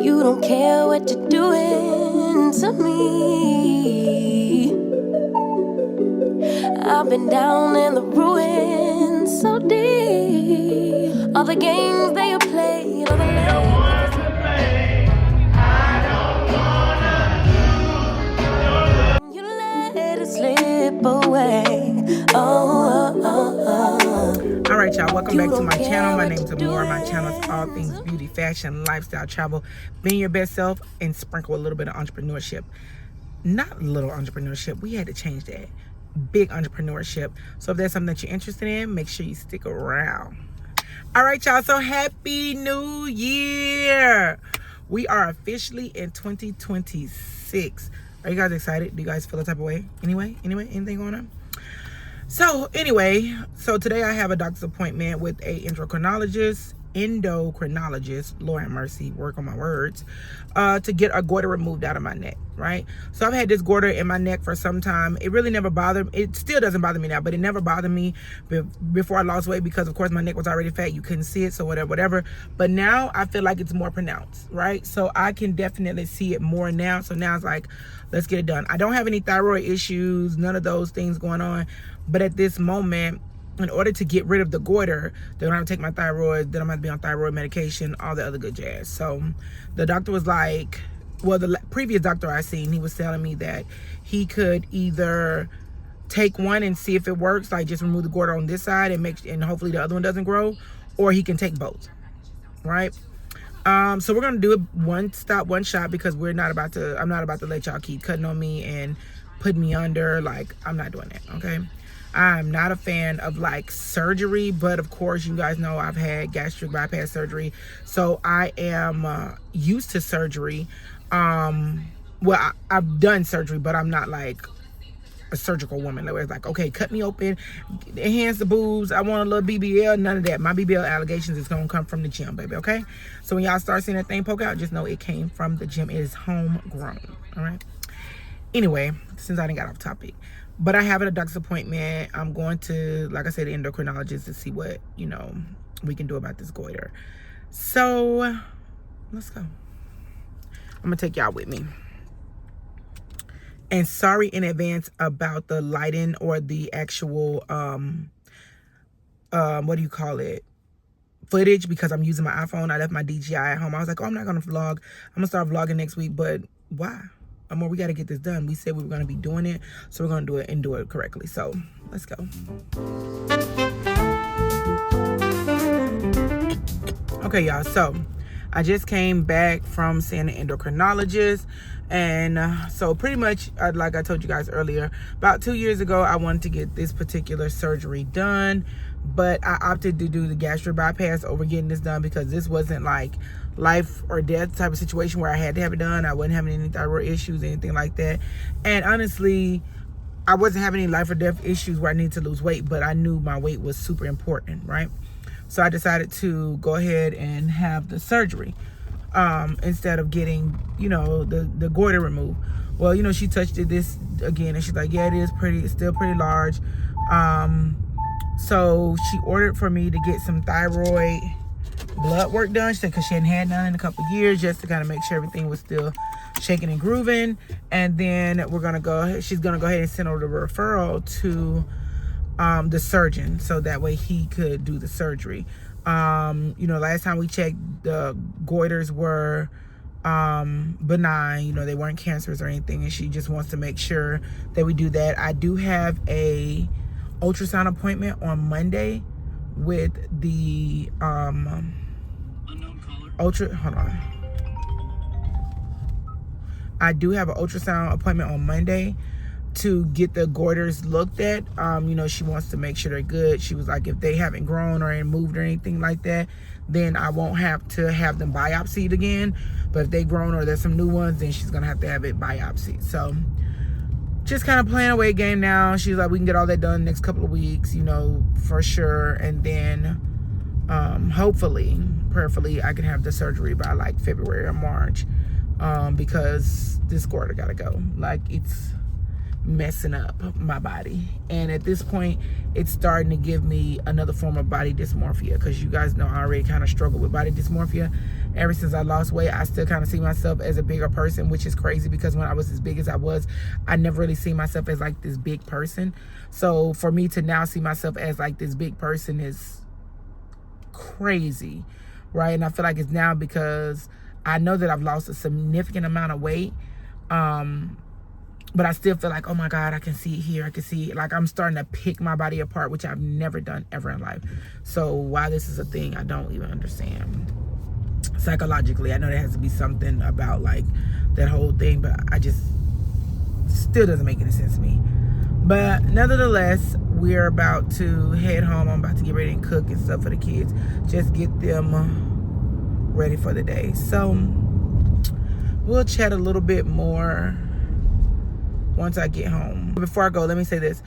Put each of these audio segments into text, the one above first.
You don't care what you're doing to me. I've been down in the ruins so deep. All the games that you played, all the you let it slip away. All right, y'all, welcome back to my channel. My name's Amor. My channel is all things beauty, fashion, lifestyle, travel, being your best self, and sprinkle a little bit of entrepreneurship. Not little entrepreneurship, we had to change that. Big entrepreneurship. So if that's something that you're interested in, make sure you stick around. All right, y'all, so happy new year. We are officially in 2026. Are you guys excited? Do you guys feel the type of way? Anyway, anything going on? So today I have a doctor's appointment with a endocrinologist, Lord have mercy, work on my words, to get a goiter removed out of my neck, right? So I've had this goiter in my neck for some time. It really never bothered me. It still doesn't bother me now, but it never bothered me before I lost weight because, of course, my neck was already fat. You couldn't see it, so whatever. But now I feel like it's more pronounced, right? So I can definitely see it more now. So now it's like, let's get it done. I don't have any thyroid issues, none of those things going on. But at this moment, in order to get rid of the goiter, they're gonna have to take my thyroid, then I'm gonna be on thyroid medication, all the other good jazz. So the doctor was like, well, the previous doctor I seen, he was telling me that he could either take one and see if it works, like just remove the goiter on this side and hopefully the other one doesn't grow, or he can take both, right? So we're gonna do it one shot because I'm not about to let y'all keep cutting on me and put me under. Like, I'm not doing that, okay? I'm not a fan of like surgery, but of course you guys know I've had gastric bypass surgery, so I am used to surgery. Well, I've done surgery, but I'm not like a surgical woman where it's like, okay, cut me open, enhance the boobs, I want a little BBL, none of that. My BBL allegations is gonna come from the gym, baby, okay? So when y'all start seeing that thing poke out, just know it came from the gym. It is homegrown, all right? Anyway, since I didn't get off topic, but I have a doctor's appointment. I'm going to, like I said, the endocrinologist to see what, we can do about this goiter. So let's go. I'm gonna take y'all with me. And sorry in advance about the lighting or the actual, what do you call it? Footage, because I'm using my iPhone. I left my DJI at home. I was like, oh, I'm not gonna vlog. I'm gonna start vlogging next week, but why? Amor, we got to get this done. We said we were going to be doing it, so we're going to do it and do it correctly. So let's go. Okay, y'all. So I just came back from seeing an endocrinologist. And so pretty much, like I told you guys earlier, about 2 years ago, I wanted to get this particular surgery done. But I opted to do the gastric bypass over getting this done because this wasn't like life or death type of situation where I had to have it done. I wasn't having any thyroid issues, anything like that. And honestly, I wasn't having any life or death issues where I needed to lose weight, but I knew my weight was super important, right? So I decided to go ahead and have the surgery instead of getting, the goiter removed. Well, she touched this again and she's like, yeah, it's still pretty large. So she ordered for me to get some thyroid blood work done because she hadn't had none in a couple of years, just to kind of make sure everything was still shaking and grooving. And then she's gonna go ahead and send over the referral to the surgeon so that way he could do the surgery. Last time we checked, the goiters were benign, they weren't cancerous or anything, and she just wants to make sure that we do that. I do have a ultrasound appointment on Monday with the I do have an ultrasound appointment on Monday to get the goiters looked at. She wants to make sure they're good. She was like, if they haven't grown or moved or anything like that, then I won't have to have them biopsied again. But if they grown or there's some new ones, then she's gonna have to have it biopsied. So just kind of playing a weight game now. She's like, we can get all that done next couple of weeks, for sure. And then hopefully, prayerfully, I can have the surgery by like February or March, because this goiter gotta go. Like, messing up my body. And at this point, it's starting to give me another form of body dysmorphia, because you guys know I already kind of struggle with body dysmorphia. Ever since I lost weight, I still kind of see myself as a bigger person, which is crazy, because when I was as big as I was, I never really see myself as like this big person. So for me to now see myself as like this big person is crazy, right? And I feel like it's now because I know that I've lost a significant amount of weight, but I still feel like, oh my God, I can see it here. I can see it. Like, I'm starting to pick my body apart, which I've never done ever in life. So why this is a thing, I don't even understand. Psychologically, I know there has to be something about like that whole thing, but I just still doesn't make any sense to me. But nevertheless, we're about to head home. I'm about to get ready and cook and stuff for the kids. Just get them ready for the day. So we'll chat a little bit more once I get home. Before I go, let me say this.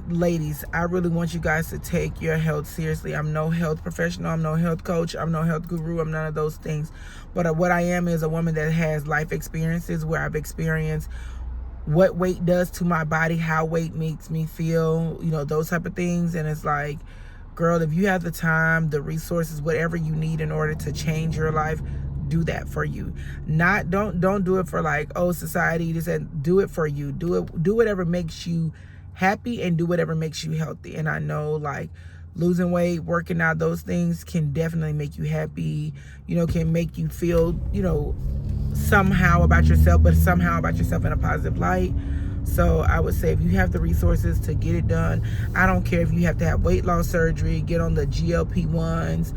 Ladies, I really want you guys to take your health seriously. I'm no health professional. I'm no health coach. I'm no health guru. I'm none of those things. But what I am is a woman that has life experiences where I've experienced what weight does to my body, how weight makes me feel, you know, those type of things. And it's like, girl, if you have the time, the resources, whatever you need in order to change your life, do that for you. Don't do it for like, oh, society just said, do it for you. Do whatever makes you happy, and do whatever makes you healthy. And I know like losing weight, working out, those things can definitely make you happy, you know, can make you feel, you know, somehow about yourself, but somehow about yourself in a positive light. So I would say if you have the resources to get it done, I don't care if you have to have weight loss surgery, get on the GLP-1s,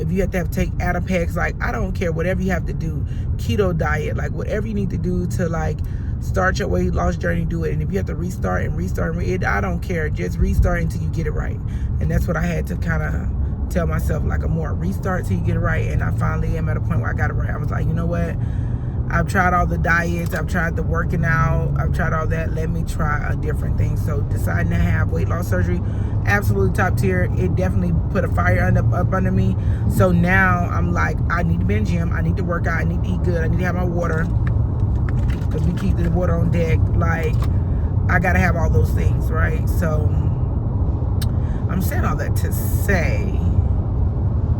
if you have to take Adipex, like I don't care, whatever you have to do, keto diet, like whatever you need to do to like start your weight loss journey, do it. And if you have to restart, I don't care, just restart until you get it right. And that's what I had to kind of tell myself, like a more restart till you get it right. And I finally am at a point where I got it right. I was like, you know what? I've tried all the diets, I've tried the working out, I've tried all that. Let me try a different thing. So deciding to have weight loss surgery, absolutely top tier. It definitely put a fire up under me. So now I'm like, I need to be in the gym, I need to work out, I need to eat good, I need to have my water, because we keep the water on deck. Like, I gotta have all those things, right? So I'm saying all that to say,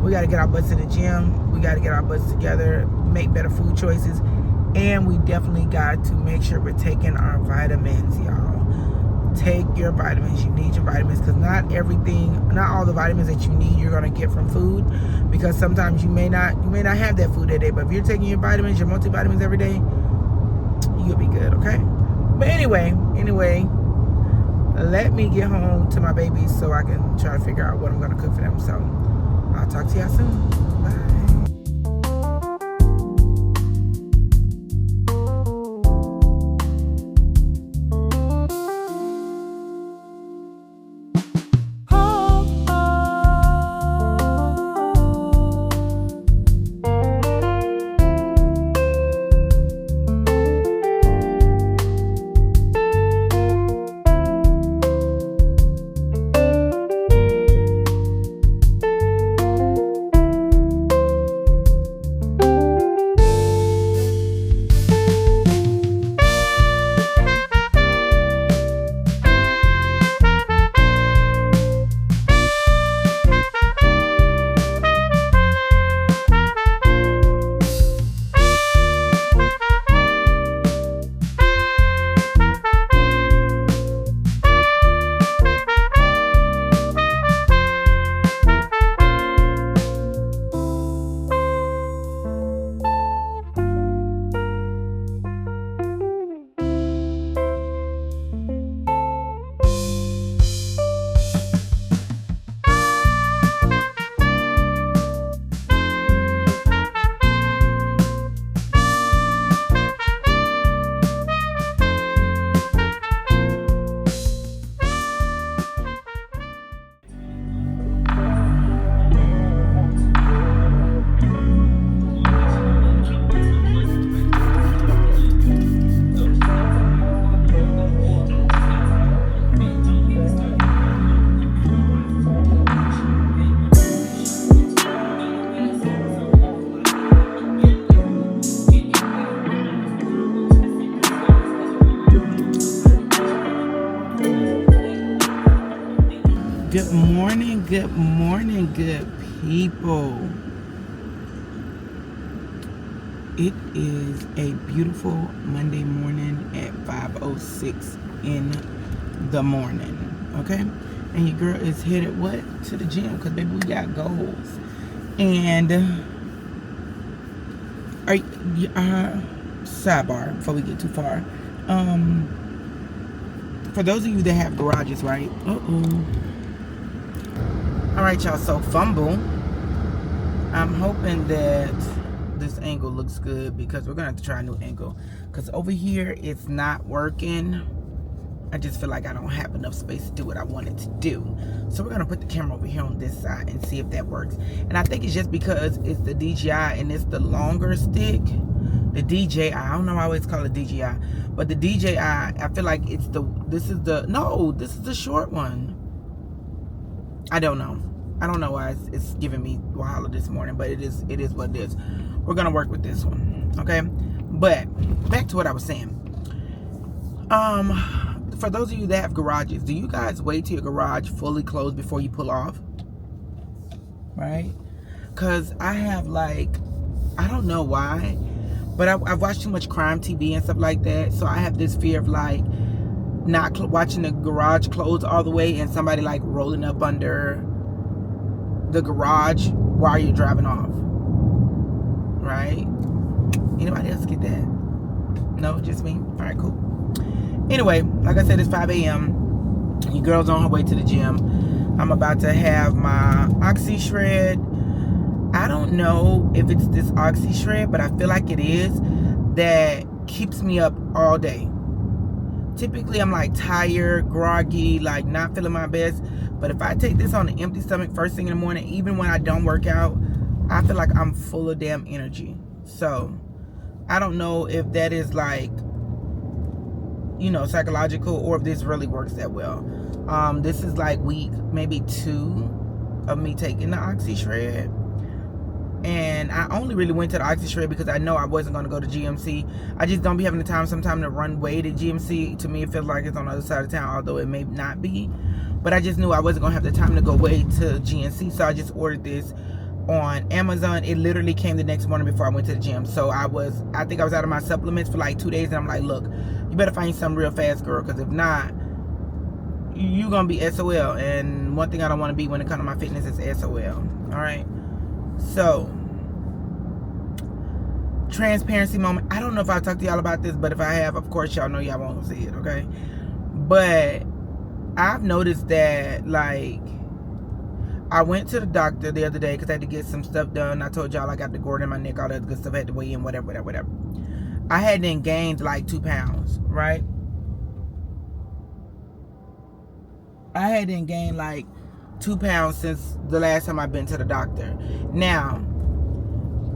we gotta get our butts in the gym, we gotta get our butts together, make better food choices, and we definitely got to make sure we're taking our vitamins, y'all. Take your vitamins. You need your vitamins, because not all the vitamins that you need you're gonna get from food, because sometimes you may not have that food that day. But if you're taking your vitamins, your multivitamins every day, you'll be good, okay? But anyway, let me get home to my babies so I can try to figure out what I'm gonna cook for them. So I'll talk to y'all soon. Bye. morning, good people. It is a beautiful Monday morning at 5:06 in the morning, okay? And your girl is headed what? To the gym, because baby, we got goals. And sidebar before we get too far. For those of you that have garages, right? Alright, y'all, so fumble. I'm hoping that this angle looks good because we're gonna have to try a new angle. Because over here it's not working. I just feel like I don't have enough space to do what I wanted to do. So we're gonna put the camera over here on this side and see if that works. And I think it's just because it's the DJI and it's the longer stick. The DJI, I don't know why I always call it DJI, but the DJI, I feel like this is the short one. I don't know why it's giving me Wahala this morning, but it is what it is. We're gonna work with this one, okay? But back to what I was saying. For those of you that have garages, do you guys wait till your garage fully closed before you pull off? Right? Because I have I don't know why, but I've watched too much crime TV and stuff like that, so I have this fear of not watching the garage close all the way and somebody rolling up under the garage while you're driving off. Right? Anybody else get that? No, just me? Alright, cool. Anyway, like I said, it's 5 a.m. Your girl's on her way to the gym. I'm about to have my Oxy Shred. I don't know if it's this Oxy Shred, but I feel like it is, that keeps me up all day. Typically, I'm tired, groggy, not feeling my best. But if I take this on an empty stomach first thing in the morning, even when I don't work out, I feel like I'm full of damn energy. So, I don't know if that is psychological, or if this really works that well. This is week maybe 2 of me taking the Oxy Shred. And I only really went to the Oxy Shred because I know I wasn't going to go to GMC. I just don't be having the time sometimes to run way to GMC. To me, it feels like it's on the other side of town, although it may not be. But I just knew I wasn't going to have the time to go way to GNC, so I just ordered this on Amazon. It literally came the next morning before I went to the gym. So I think I was out of my supplements for 2 days, and I'm like, look, you better find something real fast, girl, because if not, you're going to be SOL. And one thing I don't want to be when it comes to my fitness is SOL. All right? So, transparency moment. I don't know if I've talked to y'all about this, but if I have, of course, y'all know y'all won't see it, okay? But I've noticed that, I went to the doctor the other day because I had to get some stuff done. I told y'all I got the gourd in my neck, all that good stuff. I had to weigh in, whatever. I hadn't gained 2 pounds, right? I hadn't gained 2 pounds since the last time I've been to the doctor. Now,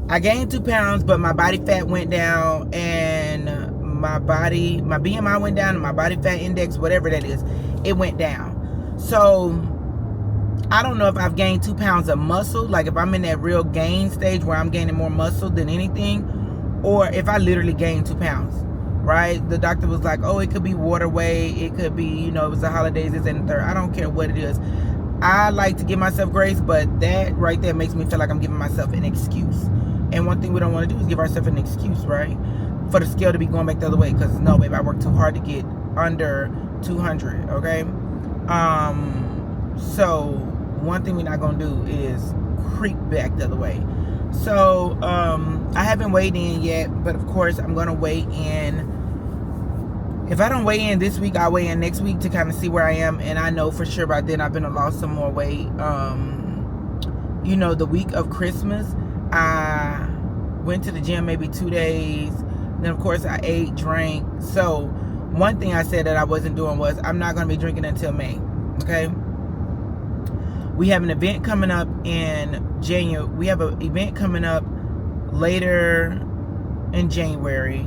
I gained 2 pounds, but my body fat went down, and my BMI went down, and my body fat index, whatever that is, it went down. So, I don't know if I've gained 2 pounds of muscle, if I'm in that real gain stage where I'm gaining more muscle than anything, or if I literally gained 2 pounds, right? The doctor was like, oh, it could be water weight, it could be, it was the holidays, this and the third. I don't care what it is. I like to give myself grace, but that right there makes me feel like I'm giving myself an excuse. And one thing we don't want to do is give ourselves an excuse, right? For the scale to be going back the other way. Because no, babe, I worked too hard to get under 200, okay? So one thing we're not going to do is creep back the other way. So, I haven't weighed in yet, but of course I'm going to weigh in. If I don't weigh in this week, I'll weigh in next week to kind of see where I am. And I know for sure by then I've been to lost some more weight. The week of Christmas, I went to the gym maybe 2 days. Then, of course, I ate, drank. So, one thing I said that I wasn't doing was I'm not going to be drinking until May. Okay? We have an event coming up in January. We have an event coming up later in January.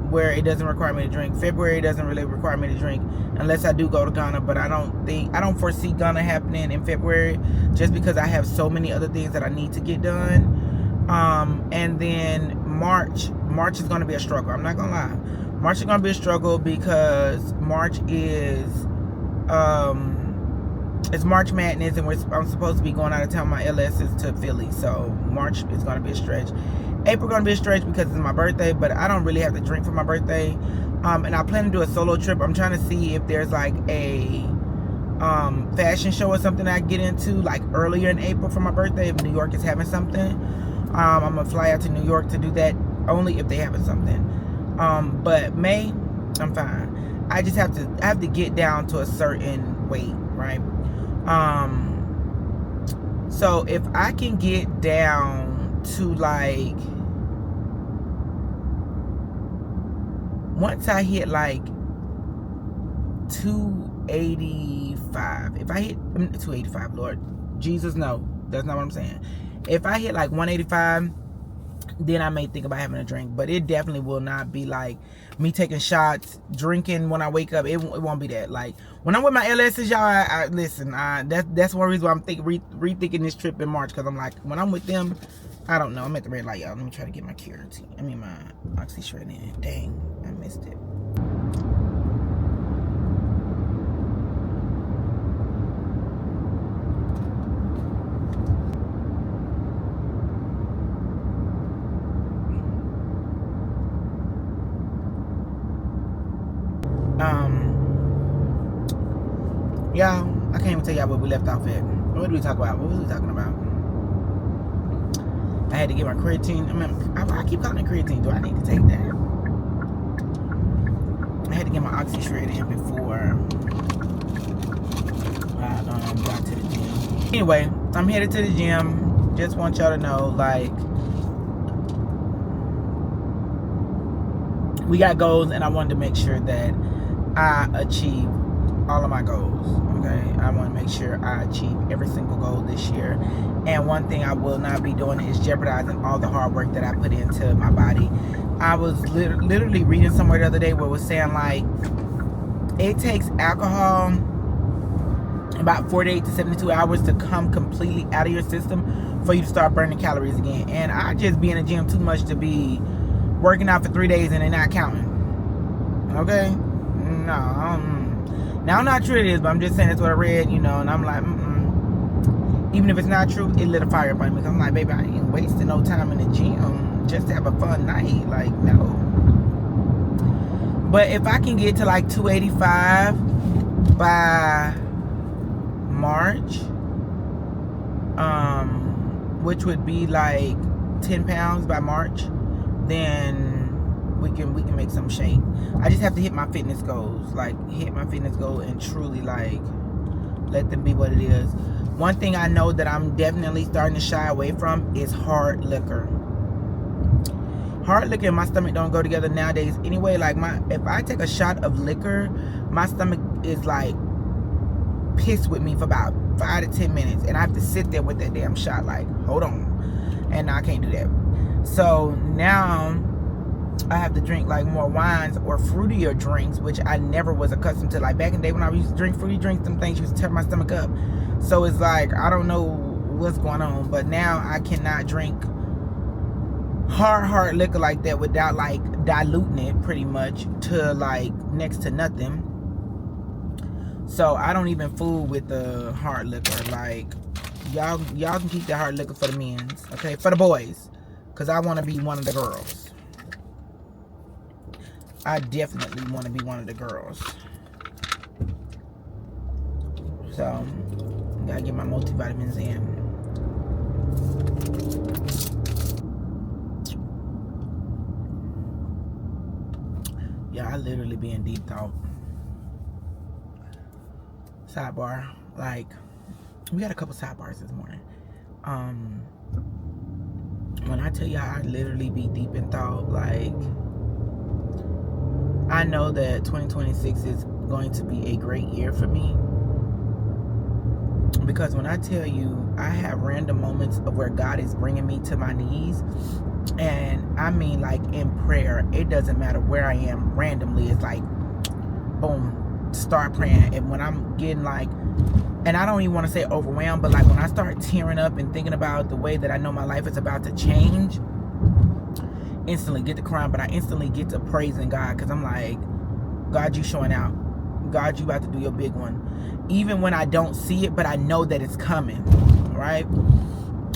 Where it doesn't require me to drink. February doesn't really require me to drink unless I do go to Ghana, but I don't foresee Ghana happening in February just because I have so many other things that I need to get done. And then March is going to be a struggle. I'm not going to lie. March is going to be a struggle because March is it's March Madness, and I'm supposed to be going out of town. My LS is to Philly, so March is going to be a stretch. April going to be a stretch because it's my birthday, but I don't really have to drink for my birthday. And I plan to do a solo trip. I'm trying to see if there's like a fashion show or something I get into like earlier in April for my birthday if New York is having something. I'm gonna fly out to New York to do that only if they having something. But May, I'm fine. I just have to get down to a certain weight, right? So if I can get down to like, once I hit like 285, if I hit 285, Lord Jesus, no, that's not what I'm saying. If I hit like 185, then I may think about having a drink, but it definitely will not be like me taking shots, drinking when I wake up. It won't be that. Like when I'm with my LSs, y'all, I listen. That's one reason why I'm rethinking this trip in March, because I'm like, when I'm with them, I don't know. I'm at the red light, y'all. Let me try to get my my oxy shred in. Dang, I missed it. Y'all, I can't even tell y'all where we left off at. What did we talk about? What was we talking about? I had to get my creatine. I keep calling it creatine. Do I need to take that? I had to get my oxy shred in before I got to the gym. Anyway, I'm headed to the gym. Just want y'all to know, like, we got goals, and I wanted to make sure that I achieve all of my goals. Okay, I want to make sure I achieve every single goal this year. And one thing I will not be doing is jeopardizing all the hard work that I put into my body. I was literally reading somewhere the other day where it was saying like it takes alcohol about 48 to 72 hours to come completely out of your system for you to start burning calories again. And I just be in the gym too much to be working out for 3 days and they're not counting. Okay? No, now I'm not sure it is, but I'm just saying that's what I read, and I'm like, even if it's not true, it lit a fire up on me, because I'm like, baby, I ain't wasting no time in the gym just to have a fun night. Like, no. But if I can get to like 285 by March, which would be like 10 pounds by March, then we can make some shape. I just have to hit my fitness goals, and truly like let them be what it is. One thing I know that I'm definitely starting to shy away from is hard liquor. Hard liquor and my stomach don't go together nowadays anyway. Like if I take a shot of liquor, my stomach is like pissed with me for about 5 to 10 minutes, and I have to sit there with that damn shot like, hold on, and I can't do that. So now I have to drink like more wines or fruitier drinks, which I never was accustomed to. Like back in the day when I used to drink fruity drinks, them things used to tear my stomach up. So it's like, I don't know what's going on, but now I cannot drink hard liquor like that without like diluting it pretty much to like next to nothing. So I don't even fool with the hard liquor. Like y'all can keep that hard liquor for the men's, okay, for the boys, because I want to be one of the girls. I definitely want to be one of the girls. So, gotta get my multivitamins in. Yeah, I literally be in deep thought. Sidebar. Like, we got a couple sidebars this morning. When I tell y'all I literally be deep in thought, like, I know that 2026 is going to be a great year for me, because when I tell you I have random moments of where God is bringing me to my knees, and I mean like in prayer, it doesn't matter where I am, randomly it's like boom, start praying. And when I'm getting like, and I don't even want to say overwhelmed, but like when I start tearing up and thinking about the way that I know my life is about to change, instantly get to crying, but I instantly get to praising God, because I'm like, God, you showing out. God, you about to do your big one. Even when I don't see it, but I know that it's coming, right?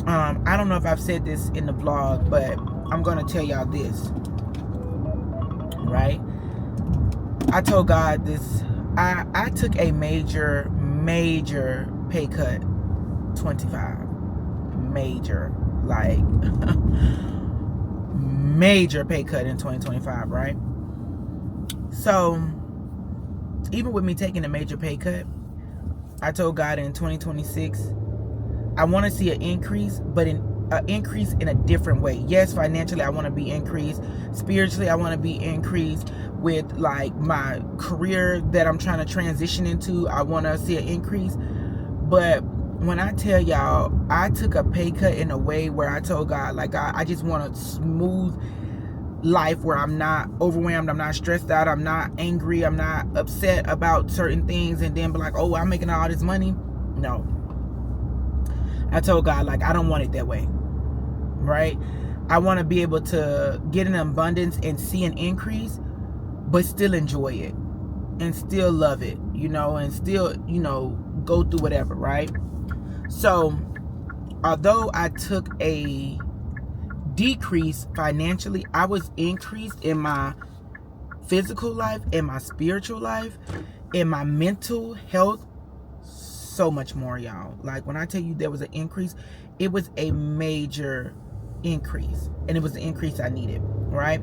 I don't know if I've said this in the vlog, but I'm going to tell y'all this, right? I told God this. I took a major pay cut, 25. Major, like, major pay cut in 2025, right? So, even with me taking a major pay cut, I told God in 2026, I want to see an increase, but an increase in a different way. Yes, financially, I want to be increased. Spiritually, I want to be increased with like my career that I'm trying to transition into. I want to see an increase. But when I tell y'all, I took a pay cut in a way where I told God, like, I just want a smooth life where I'm not overwhelmed, I'm not stressed out, I'm not angry, I'm not upset about certain things, and then be like, oh, I'm making all this money. No. I told God, like, I don't want it that way, right? I want to be able to get an abundance and see an increase, but still enjoy it and still love it, you know, and still, you know, go through whatever, right? So, although I took a decrease financially, I was increased in my physical life, in my spiritual life, in my mental health, so much more, y'all. Like, when I tell you there was an increase, it was a major increase, and it was the increase I needed, right?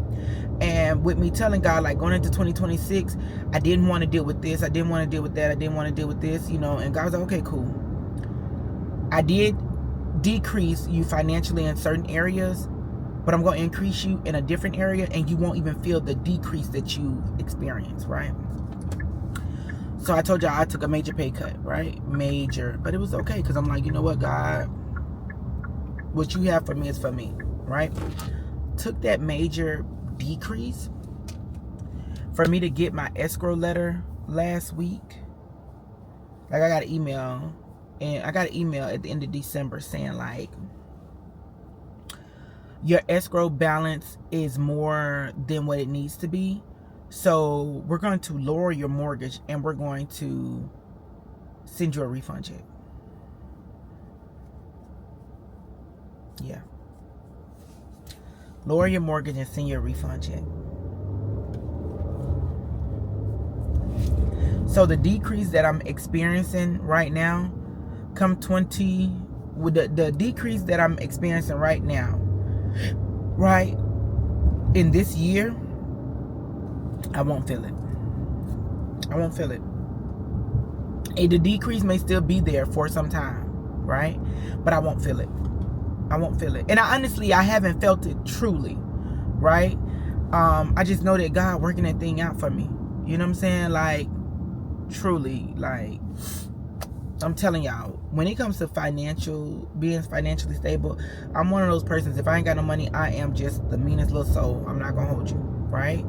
And with me telling God, like, going into 2026, I didn't want to deal with this, I didn't want to deal with that, I didn't want to deal with this, you know, and God was like, okay, cool. I did decrease you financially in certain areas, but I'm going to increase you in a different area, and you won't even feel the decrease that you experienced, right? So I told y'all I took a major pay cut, right? Major. But it was okay, because I'm like, you know what, God? What you have for me is for me, right? Took that major decrease for me to get my escrow letter last week. Like, I got an email, and I got an email at the end of December saying, like, your escrow balance is more than what it needs to be. So we're going to lower your mortgage, and we're going to send you a refund check. Yeah. Lower your mortgage and send you a refund check. So the decrease that I'm experiencing right now, with the decrease that I'm experiencing right now, right, in this year, I won't feel it. I won't feel it. The decrease may still be there for some time, right? But I won't feel it. I won't feel it. And I haven't felt it truly, right? I just know that God working that thing out for me. You know what I'm saying? Like, truly, like, I'm telling y'all, when it comes to being financially stable, I'm one of those persons, if I ain't got no money, I am just the meanest little soul. I'm not gonna hold you, right?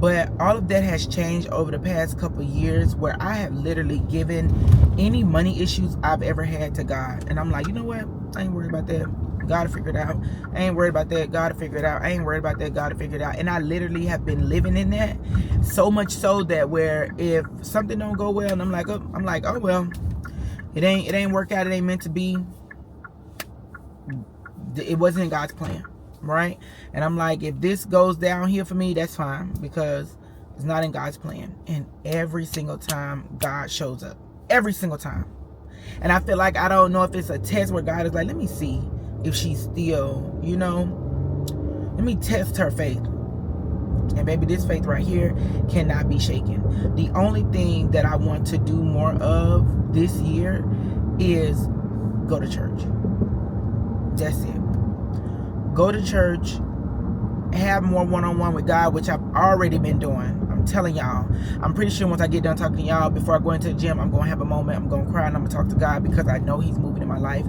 But all of that has changed over the past couple of years, where I have literally given any money issues I've ever had to God. And I'm like, you know what? I ain't worried about that. God to figure it out. I ain't worried about that. God to figure it out. I ain't worried about that. God to figure it out. And I literally have been living in that, so much so that where if something don't go well, and I'm like, oh well, it ain't worked out. It ain't meant to be. It wasn't in God's plan, right? And I'm like, if this goes down here for me, that's fine, because it's not in God's plan. And every single time God shows up, every single time. And I feel like, I don't know if it's a test where God is like, let me see if she's still, you know, let me test her faith. And baby, this faith right here cannot be shaken. The only thing that I want to do more of this year is go to church. That's it. Go to church, have more one-on-one with God, which I've already been doing. I'm telling y'all, I'm pretty sure once I get done talking to y'all, before I go into the gym, I'm going to have a moment, I'm going to cry, and I'm going to talk to God, because I know he's moving in my life.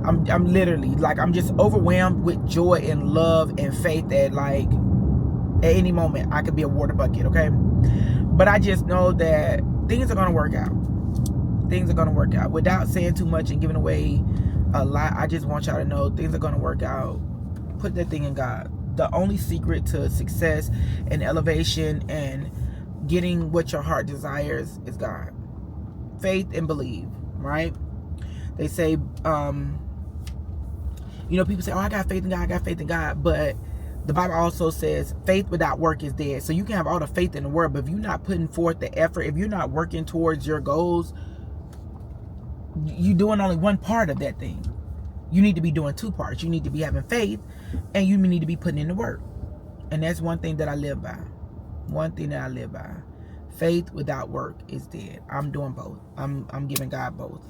I'm literally, like, I'm just overwhelmed with joy and love and faith that, like, at any moment I could be a water bucket, okay? But I just know that things are going to work out. Things are going to work out. Without saying too much and giving away a lot, I just want y'all to know things are going to work out. Put that thing in God. The only secret to success and elevation and getting what your heart desires is God. Faith and believe, right? They say, people say, oh, I got faith in God, I got faith in God. But the Bible also says faith without work is dead. So you can have all the faith in the world, but if you're not putting forth the effort, if you're not working towards your goals, you're doing only one part of that thing. You need to be doing two parts. You need to be having faith, and you need to be putting in the work. And that's one thing that I live by. One thing that I live by. Faith without work is dead. I'm doing both. I'm giving God both.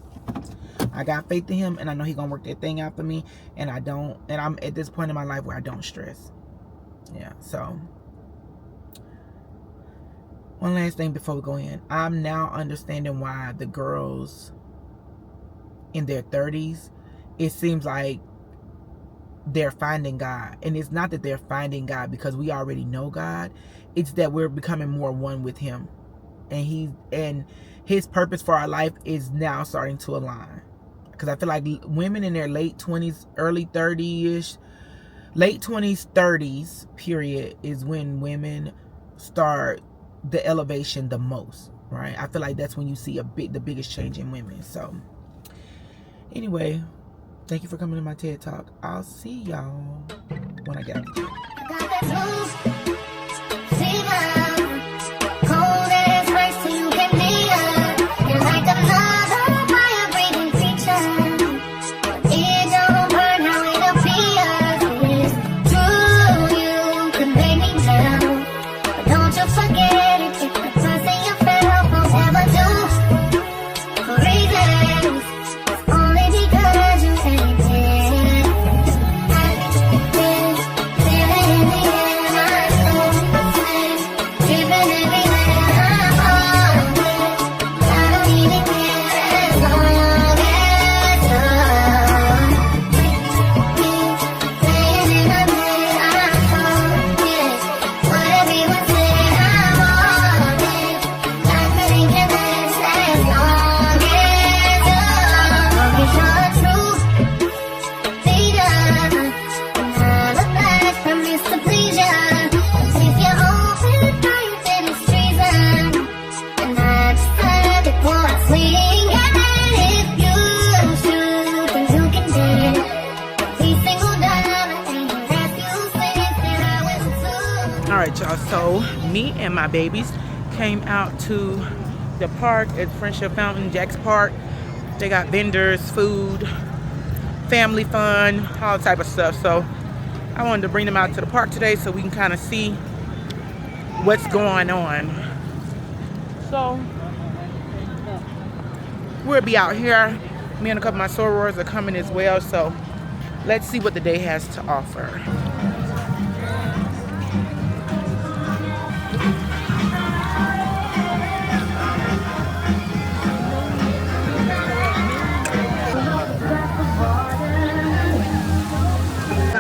I got faith in him, and I know he's gonna work that thing out for me. And I'm at this point in my life where I don't stress. Yeah, so one last thing before we go in. I'm now understanding why the girls in their 30s, it seems like they're finding God. And it's not that they're finding God because we already know God. It's that we're becoming more one with him. And his purpose for our life is now starting to align. Because I feel like women in their late 20s, early 30s, late 20s, 30s period is when women start the elevation the most, right? I feel like that's when you see the biggest change in women. So anyway, thank you for coming to my TED Talk. I'll see y'all when I get out. Alright, y'all, so me and my babies came out to the park at Friendship Fountain, Jack's Park. They got vendors, food, family fun, all type of stuff. So I wanted to bring them out to the park today so we can kind of see what's going on. So we'll be out here. Me and a couple of my sorors are coming as well. So let's see what the day has to offer.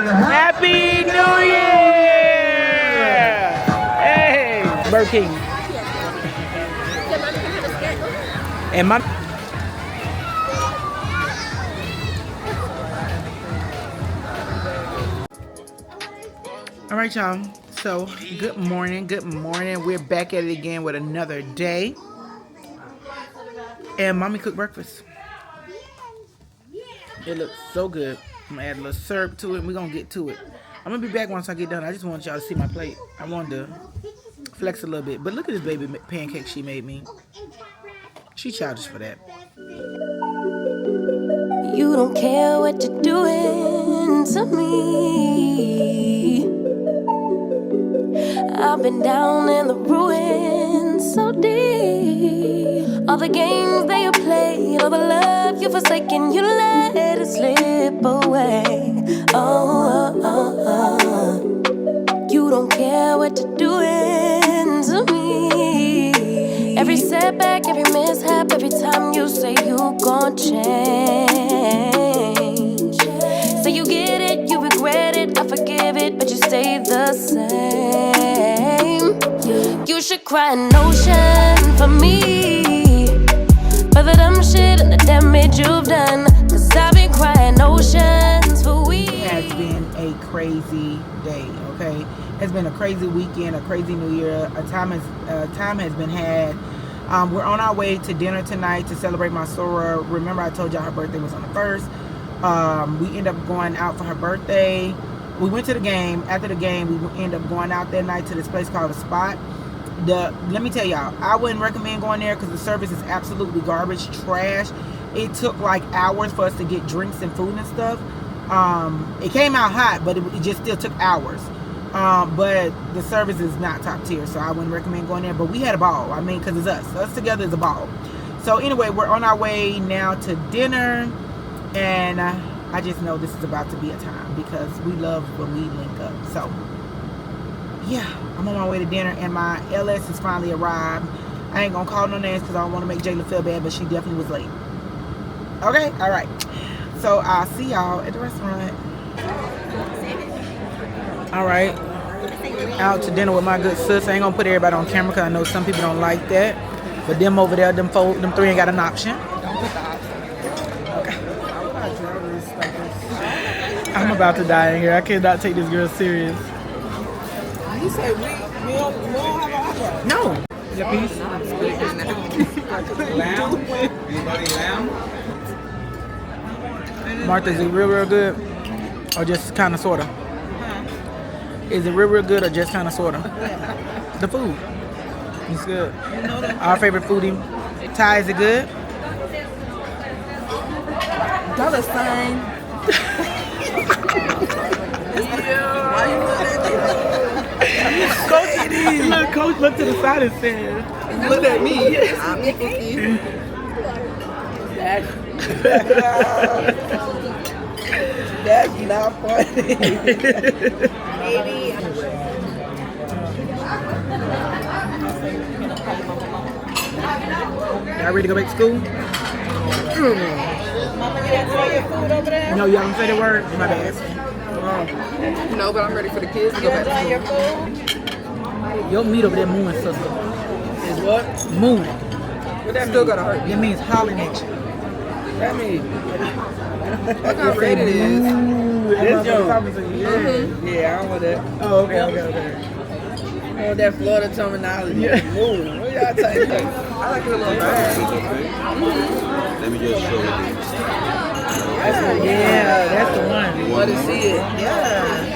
Happy New Year! Hey, Burger King. And my all right, y'all. So good morning. We're back at it again with another day. And mommy cooked breakfast. It looks so good. I'm gonna add a little syrup to it and we're gonna get to it. I'm gonna be back once I get done. I just want y'all to see my plate. I wanted to flex a little bit. But look at this baby pancake she made me. She childish for that. You don't care what you're doing to me. I've been down in the ruins so deep. All the games that you play, all the love you forsaken, you let it slip away. You don't care what you're doing to me. Every setback, every mishap, every time you say you gon' change. Say you get it, you regret it, I forgive it, but you stay the same. You should cry an ocean for me, for the dumb shit and the damage you've done. Cause I've been crying oceans for we. It has been a crazy day. Okay, it's been a crazy weekend, a crazy New Year. A time has been had. We're on our way to dinner tonight to celebrate my soror. Remember, I told y'all her birthday was on the 1st. We end up going out for her birthday. We went to the game. After the game, we end up going out that night to this place called The Spot. Let me tell y'all, I wouldn't recommend going there because the service is absolutely garbage, trash. It took like hours for us to get drinks and food and stuff. It came out hot, but it just still took hours. But the service is not top tier, so I wouldn't recommend going there. But we had a ball. I mean, because it's us. Us together is a ball. So anyway, we're on our way now to dinner. And I just know this is about to be a time because we love when we link up. So yeah, I'm on my way to dinner, and my LS has finally arrived. I ain't gonna call no names because I don't want to make Jayla feel bad, but she definitely was late. Okay, all right. So I'll see y'all at the restaurant. All right, out to dinner with my good sis. I ain't gonna put everybody on camera because I know some people don't like that. But them over there, them three ain't got an option. Don't put the option. I'm about to die in here. I cannot take this girl serious. You say we don't have an option. No. Your piece? Lamb? Anybody lamb? Martha, is it real good? Or just kind of, sort of? Is it real good or just kind of, sort of? The food. It's good. Our favorite foodie. Ty, is it good? Dollar sign. Coach look to the side and said, Look at me. I'm equal. That's not funny. Y'all ready to go back to school? No, y'all don't say the word. My bad. No, but I'm ready for the kids to go back to school. Your meat over there mooing, sister. Is what? Mooing. What that still gotta hurt. That means hollering at you. That means. Look how red it is. That's your. Yeah, I want that. Oh, okay. I want that Florida terminology. Yeah. Move. What y'all taking? I like it a little bad. Let me just show you. That's the one. You want to see it? Yeah.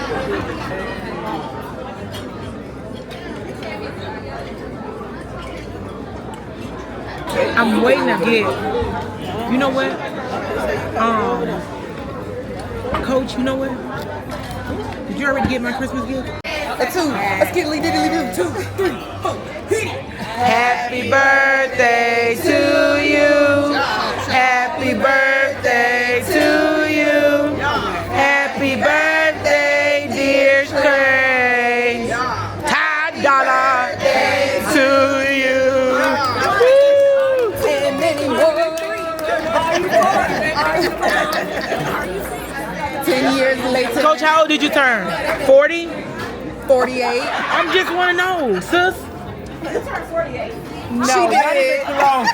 I'm waiting to get. You know what? Coach, you know what? Did you already get my Christmas gift? A two. Let's get diddly do. 2, 3, 4. Hit it. Happy birthday to you. Happy birthday to you. Happy birthday, dear Trey. $10 to you. And many more. 10 years later. Coach, how old did you turn? 40? 48. I'm just want to know, sis. No, she did. Wrong.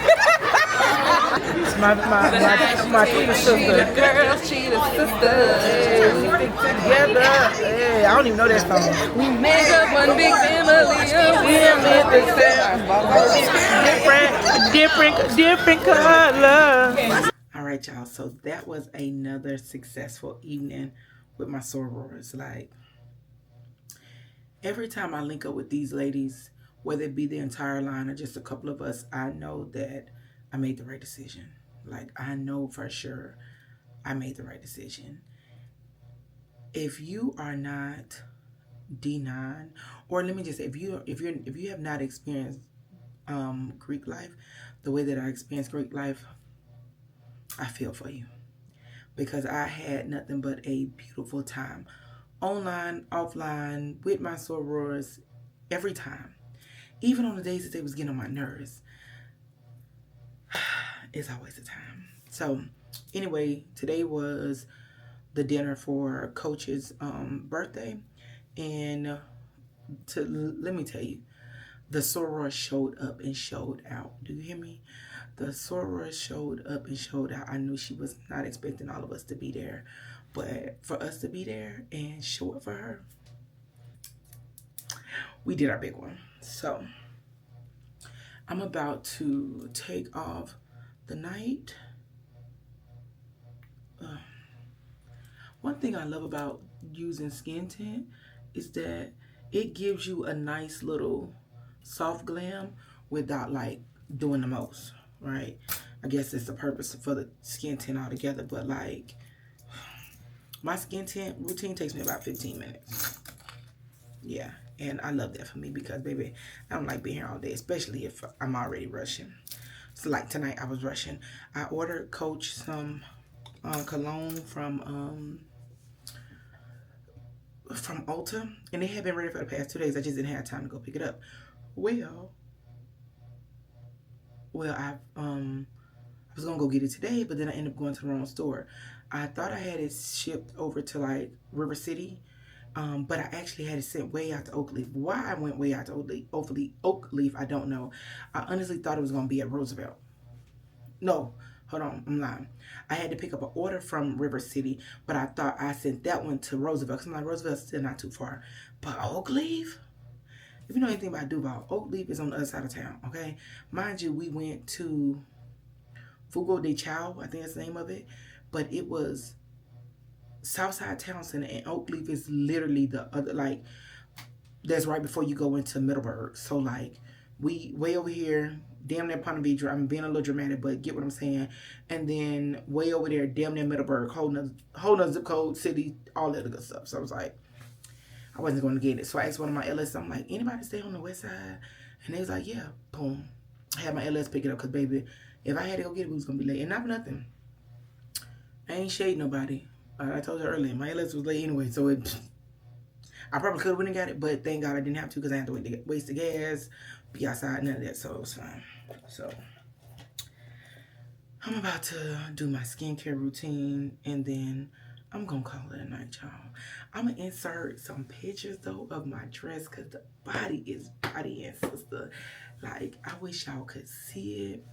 my sweet sister. Girls, she the sister. Hey, we stick together. Hey, I don't even know that song. We make up one big family. Different color. All right, y'all. So that was another successful evening with my sorors. Like, every time I link up with these ladies, whether it be the entire line or just a couple of us, I know that I made the right decision. Like, I know for sure I made the right decision. If you are not D9, or let me just say, if you have not experienced Greek life the way that I experienced Greek life, I feel for you, because I had nothing but a beautiful time, online, offline, with my sorors, every time. Even on the days that they was getting on my nerves, it's always a time. So anyway, today was the dinner for Coach's birthday, and let me tell you, the soror showed up and showed out. Do you hear me? The soror showed up and showed out. I knew she was not expecting all of us to be there, But for us to be there and show it for her, we did our big one. So I'm about to take off the night. One thing I love about using skin tint is that it gives you a nice little soft glam without like doing the most, right? I guess it's the purpose for the skin tint altogether, but like my skin tint routine takes me about 15 minutes. Yeah, and I love that for me because, baby, I don't like being here all day, especially if I'm already rushing. So like tonight I was rushing. I ordered Coach some cologne from Ulta, and they had been ready for the past 2 days. I just didn't have time to go pick it up. Well, I was gonna go get it today, but then I ended up going to the wrong store. I thought I had it shipped over to like River City, but I actually had it sent way out to Oakleaf. Why I went way out to Oakleaf, I don't know. I honestly thought it was gonna be at Roosevelt. No, hold on, I'm lying. I had to pick up an order from River City, but I thought I sent that one to Roosevelt, because I'm like, Roosevelt's still not too far. But Oakleaf? If you know anything about Duval, Oakleaf is on the other side of town, okay? Mind you, we went to Fogo de Chao, I think that's the name of it, but it was Southside Town Center, and Oakleaf is literally the other, like, that's right before you go into Middleburg. So, like, we way over here, damn near Ponte Vedra. I'm being a little dramatic, but get what I'm saying. And then way over there, damn near Middleburg, holding a zip code, city, all that good stuff. So I was like, I wasn't going to get it. So I asked one of my LS, I'm like, anybody stay on the west side? And they was like, yeah. Boom. I had my LS pick it up because, baby, if I had to go get it, we was going to be late. And not for nothing. I ain't shade nobody. I told you earlier, my LS was late anyway, so I probably could have went and got it, but thank God I didn't have to because I had to waste the gas, be outside, none of that, so it was fine. So I'm about to do my skincare routine, and then I'm going to call it a night, y'all. I'm going to insert some pictures, though, of my dress because the body is bodying, sister. Like, I wish y'all could see it.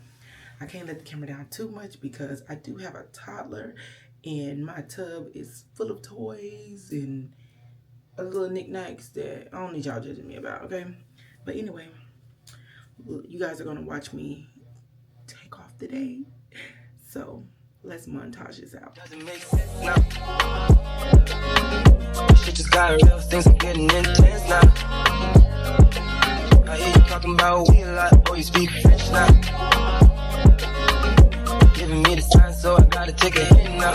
I can't let the camera down too much because I do have a toddler, and my tub is full of toys and little knickknacks that I don't need y'all judging me about, okay? But anyway, you guys are going to watch me take off the day. So let's montage this out. Doesn't make sense now. Shit just got real, things are getting intense now. I hear you talking about we a lot, oh you speak French now. Giving me the sign, so I gotta take a hit now.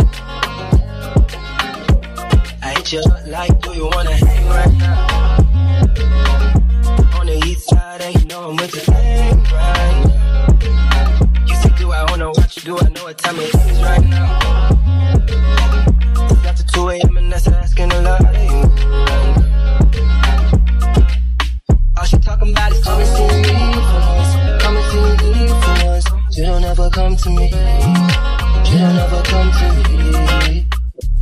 I hit you up like, do you wanna hang right now? On the east side, and you know I'm with the hang right now. You say, do I wanna watch you do? I know what time it is right now. It's after 2 a.m. and that's asking a lot of you. All she talking about is come and see me once. Come and see me once. You don't ever come to me. You don't ever come to me.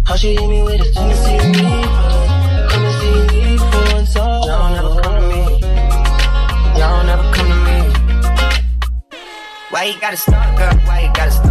How she hit me with a come and see me once. Come and see me once. Y'all don't ever come to me. Y'all don't ever come to me. Why you gotta start, girl? Why you gotta start?